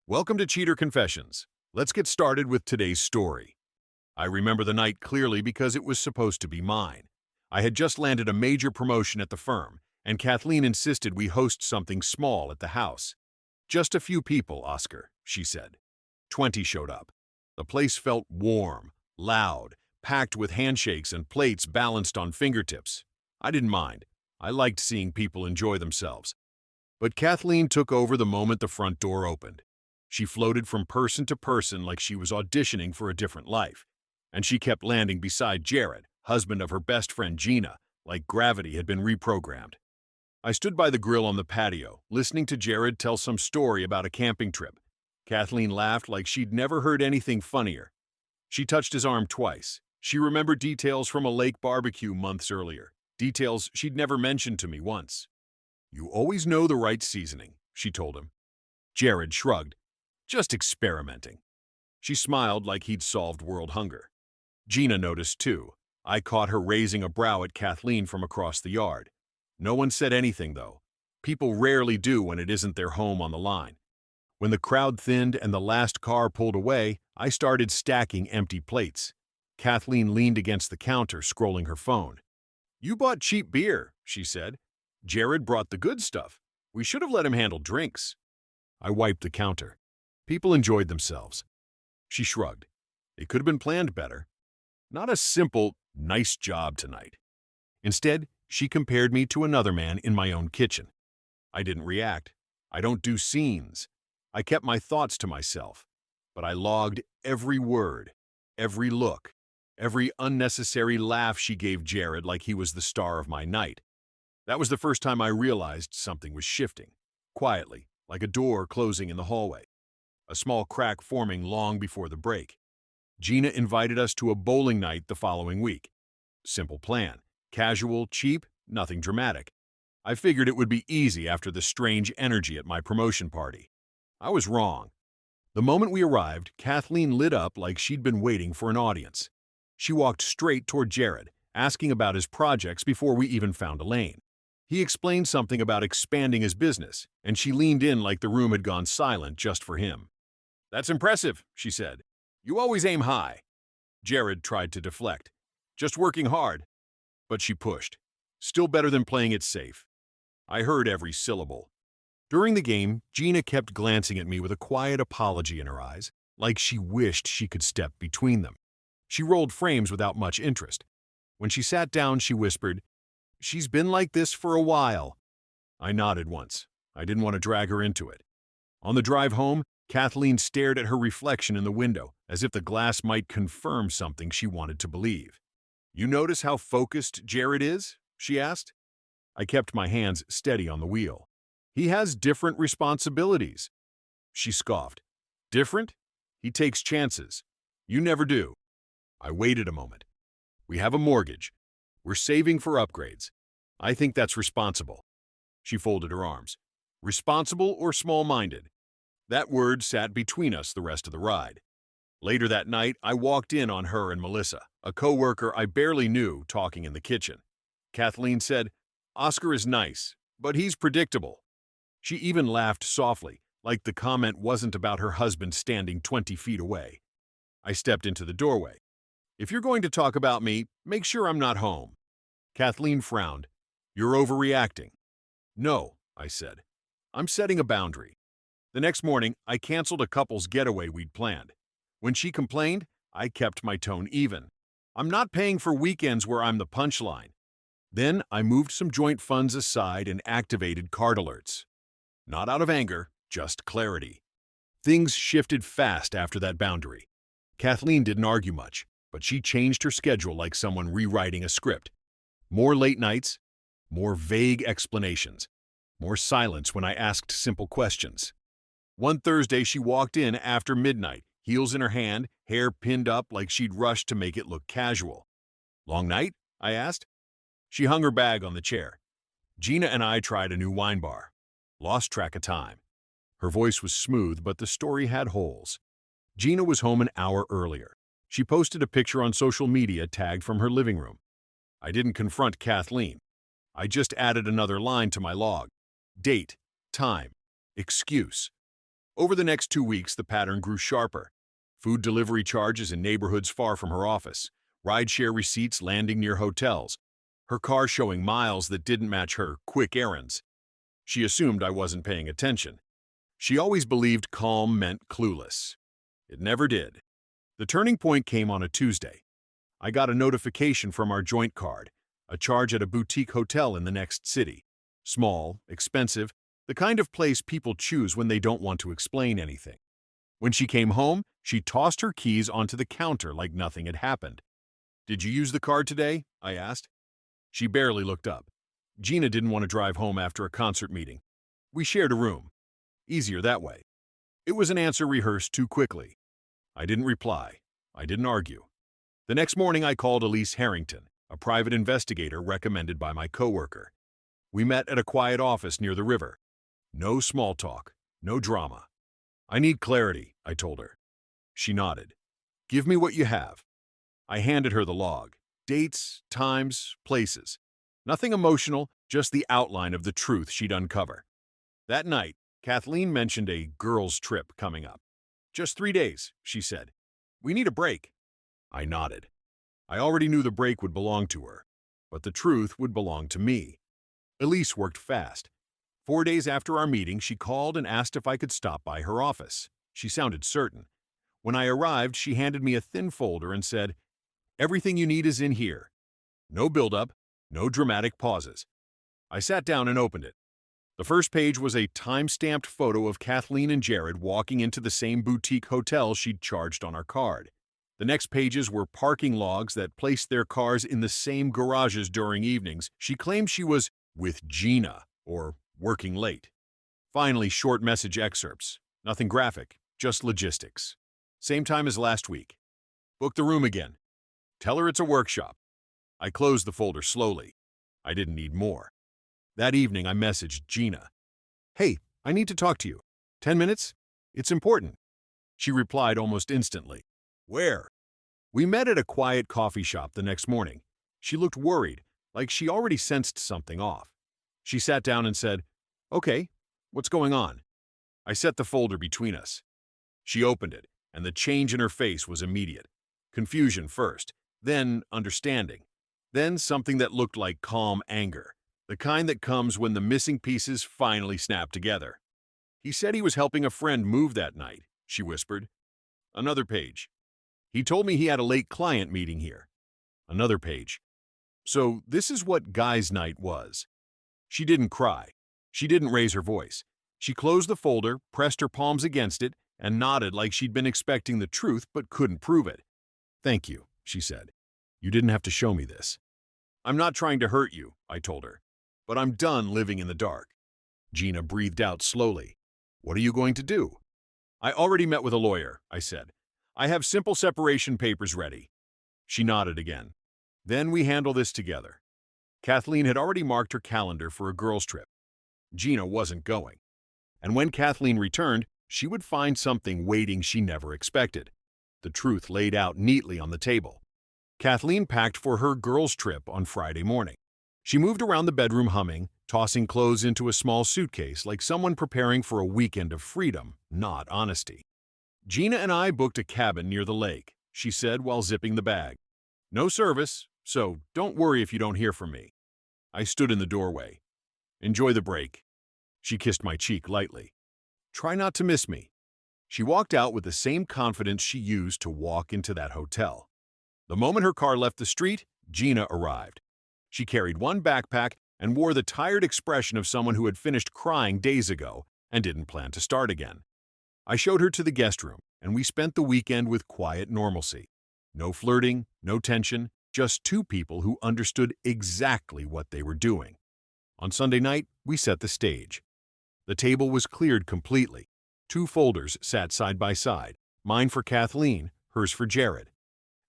Welcome to Cheater Confessions. Let's get started with today's story. I remember the night clearly because it was supposed to be mine. I had just landed a major promotion at the firm, and Kathleen insisted we host something small at the house. Just a few people, Oscar, she said. 20 showed up. The place felt warm, loud, packed with handshakes and plates balanced on fingertips. I didn't mind. I liked seeing people enjoy themselves. But Kathleen took over the moment the front door opened. She floated from person to person like she was auditioning for a different life. And she kept landing beside Jared, husband of her best friend Gina, like gravity had been reprogrammed. I stood by the grill on the patio, listening to Jared tell some story about a camping trip. Kathleen laughed like she'd never heard anything funnier. She touched his arm twice. She remembered details from a lake barbecue months earlier, details she'd never mentioned to me once. "You always know the right seasoning," she told him. Jared shrugged. "Just experimenting." She smiled like he'd solved world hunger. Gina noticed too. I caught her raising a brow at Kathleen from across the yard. No one said anything, though. People rarely do when it isn't their home on the line. When the crowd thinned and the last car pulled away, I started stacking empty plates. Kathleen leaned against the counter, scrolling her phone. "You bought cheap beer," she said. "Jared brought the good stuff. We should have let him handle drinks." I wiped the counter. People enjoyed themselves. She shrugged. It could have been planned better. Not a simple, "nice job tonight." Instead, she compared me to another man in my own kitchen. I didn't react. I don't do scenes. I kept my thoughts to myself. But I logged every word, every look, every unnecessary laugh she gave Jared like he was the star of my night. That was the first time I realized something was shifting, quietly, like a door closing in the hallway. A small crack forming long before the break. Gina invited us to a bowling night the following week. Simple plan. Casual, cheap, nothing dramatic. I figured it would be easy after the strange energy at my promotion party. I was wrong. The moment we arrived, Kathleen lit up like she'd been waiting for an audience. She walked straight toward Jared, asking about his projects before we even found a lane. He explained something about expanding his business, and she leaned in like the room had gone silent just for him. "That's impressive," she said. "You always aim high." Jared tried to deflect. "Just working hard." But she pushed. "Still better than playing it safe." I heard every syllable. During the game, Gina kept glancing at me with a quiet apology in her eyes, like she wished she could step between them. She rolled frames without much interest. When she sat down, she whispered, "She's been like this for a while." I nodded once. I didn't want to drag her into it. On the drive home, Kathleen stared at her reflection in the window, as if the glass might confirm something she wanted to believe. "You notice how focused Jared is?" she asked. I kept my hands steady on the wheel. "He has different responsibilities." She scoffed. "Different? He takes chances. You never do." I waited a moment. "We have a mortgage. We're saving for upgrades. I think that's responsible." She folded her arms. "Responsible or small-minded?" That word sat between us the rest of the ride. Later that night, I walked in on her and Melissa, a coworker I barely knew, talking in the kitchen. Kathleen said, "Oscar is nice, but he's predictable." She even laughed softly, like the comment wasn't about her husband standing 20 feet away. I stepped into the doorway. "If you're going to talk about me, make sure I'm not home." Kathleen frowned. "You're overreacting." "No," I said. "I'm setting a boundary." The next morning, I canceled a couple's getaway we'd planned. When she complained, I kept my tone even. "I'm not paying for weekends where I'm the punchline." Then I moved some joint funds aside and activated card alerts. Not out of anger, just clarity. Things shifted fast after that boundary. Kathleen didn't argue much, but she changed her schedule like someone rewriting a script. More late nights, more vague explanations, more silence when I asked simple questions. One Thursday, she walked in after midnight, heels in her hand, hair pinned up like she'd rushed to make it look casual. "Long night?" I asked. She hung her bag on the chair. "Gina and I tried a new wine bar. Lost track of time." Her voice was smooth, but the story had holes. Gina was home an hour earlier. She posted a picture on social media tagged from her living room. I didn't confront Kathleen. I just added another line to my log. Date, time, excuse. Over the next 2 weeks, the pattern grew sharper. Food delivery charges in neighborhoods far from her office, rideshare receipts landing near hotels, her car showing miles that didn't match her quick errands. She assumed I wasn't paying attention. She always believed calm meant clueless. It never did. The turning point came on a Tuesday. I got a notification from our joint card, a charge at a boutique hotel in the next city. Small, expensive, the kind of place people choose when they don't want to explain anything. When she came home, she tossed her keys onto the counter like nothing had happened. "Did you use the card today?" I asked. She barely looked up. Gina didn't want to drive home after a concert meeting. We shared a room. Easier that way. It was an answer rehearsed too quickly. I didn't reply. I didn't argue. The next morning I called Elise Harrington, a private investigator recommended by my coworker. We met at a quiet office near the river. No small talk, no drama. "I need clarity," I told her. She nodded. "Give me what you have." I handed her the log. Dates, times, places. Nothing emotional, just the outline of the truth she'd uncover. That night, Kathleen mentioned a girls' trip coming up. "Just 3 days," she said. "We need a break." I nodded. I already knew the break would belong to her, but the truth would belong to me. Elise worked fast. 4 days after our meeting, she called and asked if I could stop by her office. She sounded certain. When I arrived, she handed me a thin folder and said, "Everything you need is in here." No build-up, no dramatic pauses. I sat down and opened it. The first page was a time-stamped photo of Kathleen and Jared walking into the same boutique hotel she'd charged on our card. The next pages were parking logs that placed their cars in the same garages during evenings. She claimed she was with Gina, or working late. Finally, short message excerpts. Nothing graphic, just logistics. Same time as last week. "Book the room again. Tell her it's a workshop." I closed the folder slowly. I didn't need more. That evening, I messaged Gina. "Hey, I need to talk to you. 10 minutes? It's important." She replied almost instantly. "Where?" We met at a quiet coffee shop the next morning. She looked worried, like she already sensed something off. She sat down and said, "Okay, what's going on?" I set the folder between us. She opened it, and the change in her face was immediate. Confusion first, then understanding, then something that looked like calm anger. The kind that comes when the missing pieces finally snap together. "He said he was helping a friend move that night," she whispered. Another page. "He told me he had a late client meeting here." Another page. So this is what guys' night was. She didn't cry. She didn't raise her voice. She closed the folder, pressed her palms against it, and nodded like she'd been expecting the truth but couldn't prove it. "Thank you," she said. "You didn't have to show me this." "I'm not trying to hurt you," I told her. "But I'm done living in the dark." Gina breathed out slowly. "What are you going to do?" "I already met with a lawyer," I said. "I have simple separation papers ready." She nodded again. "Then we handle this together." Kathleen had already marked her calendar for a girls' trip. Gina wasn't going. And when Kathleen returned, she would find something waiting she never expected. The truth laid out neatly on the table. Kathleen packed for her girls' trip on Friday morning. She moved around the bedroom humming, tossing clothes into a small suitcase like someone preparing for a weekend of freedom, not honesty. "Gina and I booked a cabin near the lake," she said while zipping the bag. "No service, so don't worry if you don't hear from me." I stood in the doorway. "Enjoy the break." She kissed my cheek lightly. "Try not to miss me." She walked out with the same confidence she used to walk into that hotel. The moment her car left the street, Gina arrived. She carried one backpack and wore the tired expression of someone who had finished crying days ago and didn't plan to start again. I showed her to the guest room, and we spent the weekend with quiet normalcy. No flirting, no tension, just two people who understood exactly what they were doing. On Sunday night, we set the stage. The table was cleared completely. 2 folders sat side by side, mine for Kathleen, hers for Jared.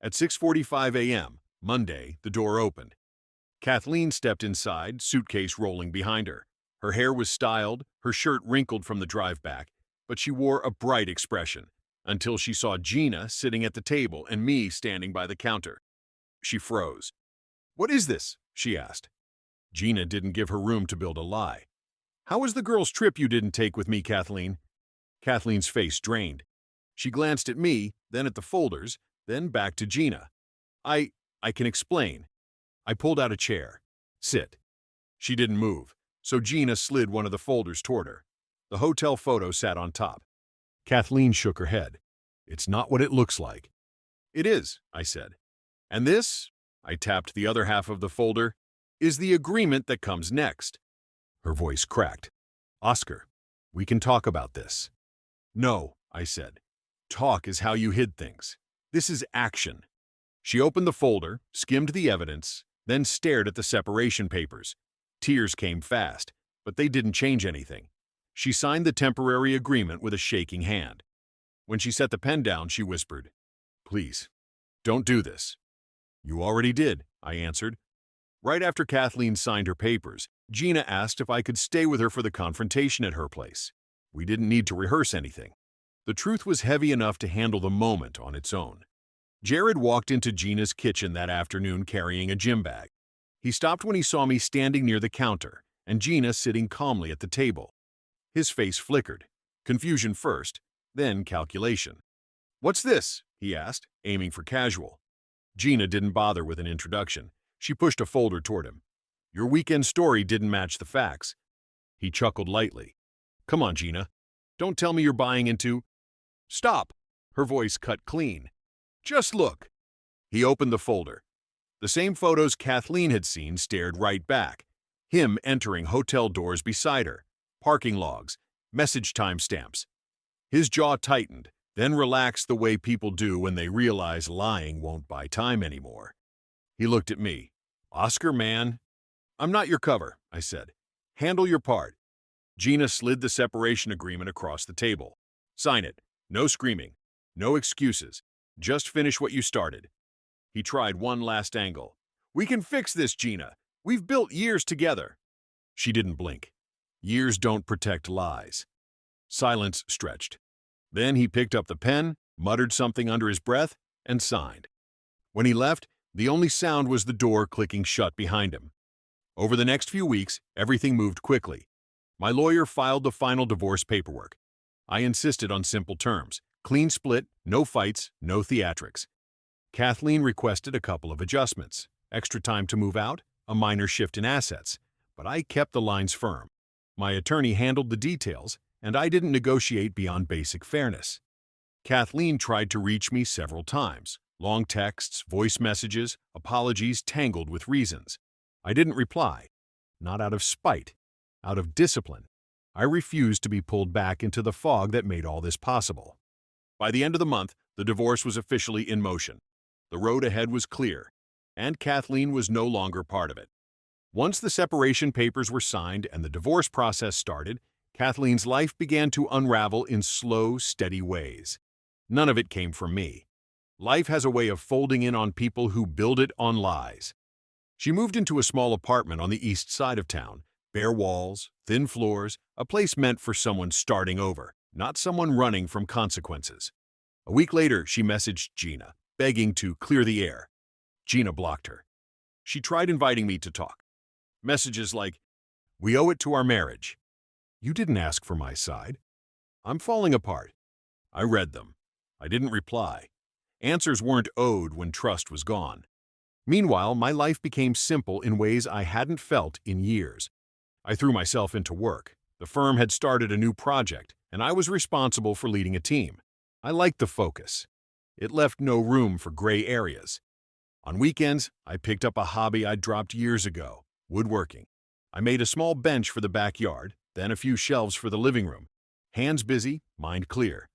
At 6:45 a.m., Monday, the door opened. Kathleen stepped inside, suitcase rolling behind her. Her hair was styled, her shirt wrinkled from the drive back, but she wore a bright expression, until she saw Gina sitting at the table and me standing by the counter. She froze. "What is this?" she asked. Gina didn't give her room to build a lie. "How was the girls' trip you didn't take with me, Kathleen?" Kathleen's face drained. She glanced at me, then at the folders, then back to Gina. I can explain. I pulled out a chair. Sit. She didn't move, so Gina slid one of the folders toward her. The hotel photo sat on top. Kathleen shook her head. It's not what it looks like. It is, I said. And this, I tapped the other half of the folder, is the agreement that comes next. Her voice cracked. Oscar, we can talk about this. No, I said. Talk is how you hid things. This is action. She opened the folder, skimmed the evidence, then stared at the separation papers. Tears came fast, but they didn't change anything. She signed the temporary agreement with a shaking hand. When she set the pen down, she whispered, Please, don't do this. You already did, I answered. Right after Kathleen signed her papers, Gina asked if I could stay with her for the confrontation at her place. We didn't need to rehearse anything. The truth was heavy enough to handle the moment on its own. Jared walked into Gina's kitchen that afternoon carrying a gym bag. He stopped when he saw me standing near the counter and Gina sitting calmly at the table. His face flickered. Confusion first, then calculation. What's this? He asked, aiming for casual. Gina didn't bother with an introduction. She pushed a folder toward him. Your weekend story didn't match the facts. He chuckled lightly. Come on, Gina. Don't tell me you're buying into... Stop! Her voice cut clean. Just look. He opened the folder. The same photos Kathleen had seen stared right back. Him entering hotel doors beside her, parking logs, message timestamps. His jaw tightened, then relaxed the way people do when they realize lying won't buy time anymore. He looked at me. Oscar, man. I'm not your cover, I said. Handle your part. Gina slid the separation agreement across the table. Sign it. No screaming. No excuses. Just finish what you started. He tried one last angle. We can fix this, Gina. We've built years together. She didn't blink. Years don't protect lies. Silence stretched. Then he picked up the pen, muttered something under his breath, and signed. When he left, the only sound was the door clicking shut behind him. Over the next few weeks, everything moved quickly. My lawyer filed the final divorce paperwork. I insisted on simple terms. Clean split, no fights, no theatrics. Kathleen requested a couple of adjustments. Extra time to move out, a minor shift in assets. But I kept the lines firm. My attorney handled the details, and I didn't negotiate beyond basic fairness. Kathleen tried to reach me several times. Long texts, voice messages, apologies tangled with reasons. I didn't reply. Not out of spite. Out of discipline. I refused to be pulled back into the fog that made all this possible. By the end of the month, the divorce was officially in motion. The road ahead was clear, and Kathleen was no longer part of it. Once the separation papers were signed and the divorce process started, Kathleen's life began to unravel in slow, steady ways. None of it came from me. Life has a way of folding in on people who build it on lies. She moved into a small apartment on the east side of town. Bare walls, thin floors, a place meant for someone starting over, not someone running from consequences. A week later, she messaged Gina, begging to clear the air. Gina blocked her. She tried inviting me to talk. Messages like, we owe it to our marriage. You didn't ask for my side. I'm falling apart. I read them. I didn't reply. Answers weren't owed when trust was gone. Meanwhile, my life became simple in ways I hadn't felt in years. I threw myself into work. The firm had started a new project, and I was responsible for leading a team. I liked the focus. It left no room for gray areas. On weekends, I picked up a hobby I'd dropped years ago, woodworking. I made a small bench for the backyard, then a few shelves for the living room. Hands busy, mind clear.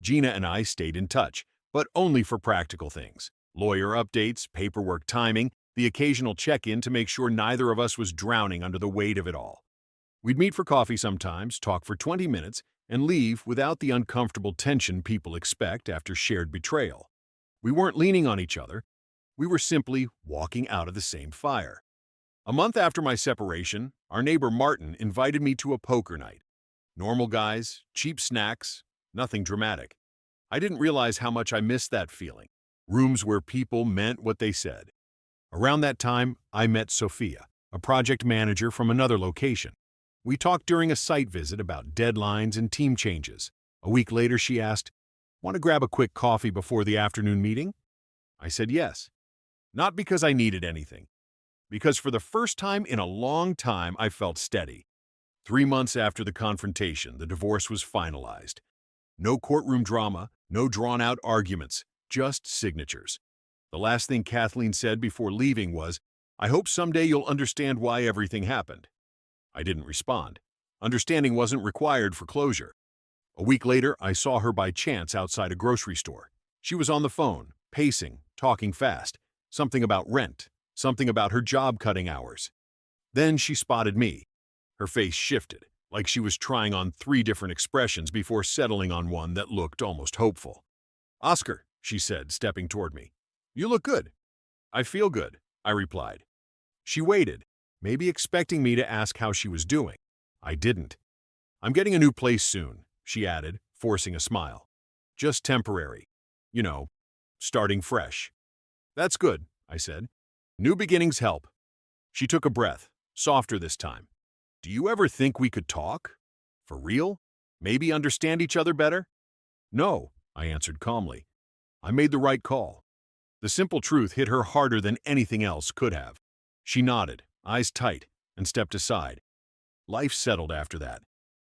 Gina and I stayed in touch, but only for practical things. Lawyer updates, paperwork timing, the occasional check-in to make sure neither of us was drowning under the weight of it all. We'd meet for coffee sometimes, talk for 20 minutes, and leave without the uncomfortable tension people expect after shared betrayal. We weren't leaning on each other. We were simply walking out of the same fire. A month after my separation, our neighbor Martin invited me to a poker night. Normal guys, cheap snacks, nothing dramatic. I didn't realize how much I missed that feeling. Rooms where people meant what they said. Around that time, I met Sophia, a project manager from another location. We talked during a site visit about deadlines and team changes. A week later, she asked, "Want to grab a quick coffee before the afternoon meeting?" I said yes. Not because I needed anything, because for the first time in a long time, I felt steady. 3 months after the confrontation, the divorce was finalized. No courtroom drama, no drawn-out arguments, just signatures. The last thing Kathleen said before leaving was, "I hope someday you'll understand why everything happened." I didn't respond. Understanding wasn't required for closure. A week later, I saw her by chance outside a grocery store. She was on the phone, pacing, talking fast. Something about rent, something about her job cutting hours. Then she spotted me. Her face shifted, like she was trying on 3 different expressions before settling on one that looked almost hopeful. "Oscar," she said, stepping toward me. "You look good." "I feel good," I replied. She waited, maybe expecting me to ask how she was doing. I didn't. "I'm getting a new place soon," she added, forcing a smile. "Just temporary. You know, starting fresh." "That's good," I said. "New beginnings help." She took a breath, softer this time. "Do you ever think we could talk? For real? Maybe understand each other better?" "No," I answered calmly. "I made the right call." The simple truth hit her harder than anything else could have. She nodded, eyes tight, and stepped aside. Life settled after that.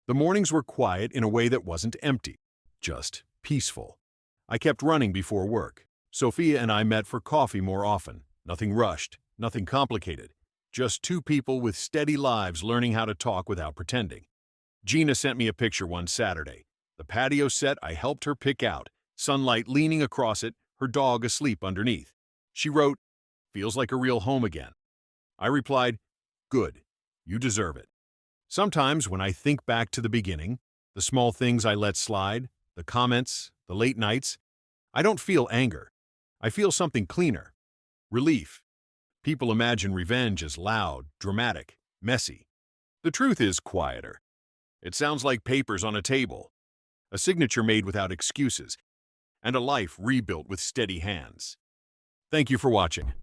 The mornings were quiet in a way that wasn't empty, just peaceful. I kept running before work. Sophia and I met for coffee more often. Nothing rushed, nothing complicated. Just 2 people with steady lives learning how to talk without pretending. Gina sent me a picture one Saturday. The patio set I helped her pick out, sunlight leaning across it, her dog asleep underneath. She wrote, "Feels like a real home again." I replied, "Good. You deserve it." Sometimes when I think back to the beginning, the small things I let slide, the comments, the late nights, I don't feel anger. I feel something cleaner. Relief. People imagine revenge as loud, dramatic, messy. The truth is quieter. It sounds like papers on a table, a signature made without excuses, and a life rebuilt with steady hands. Thank you for watching.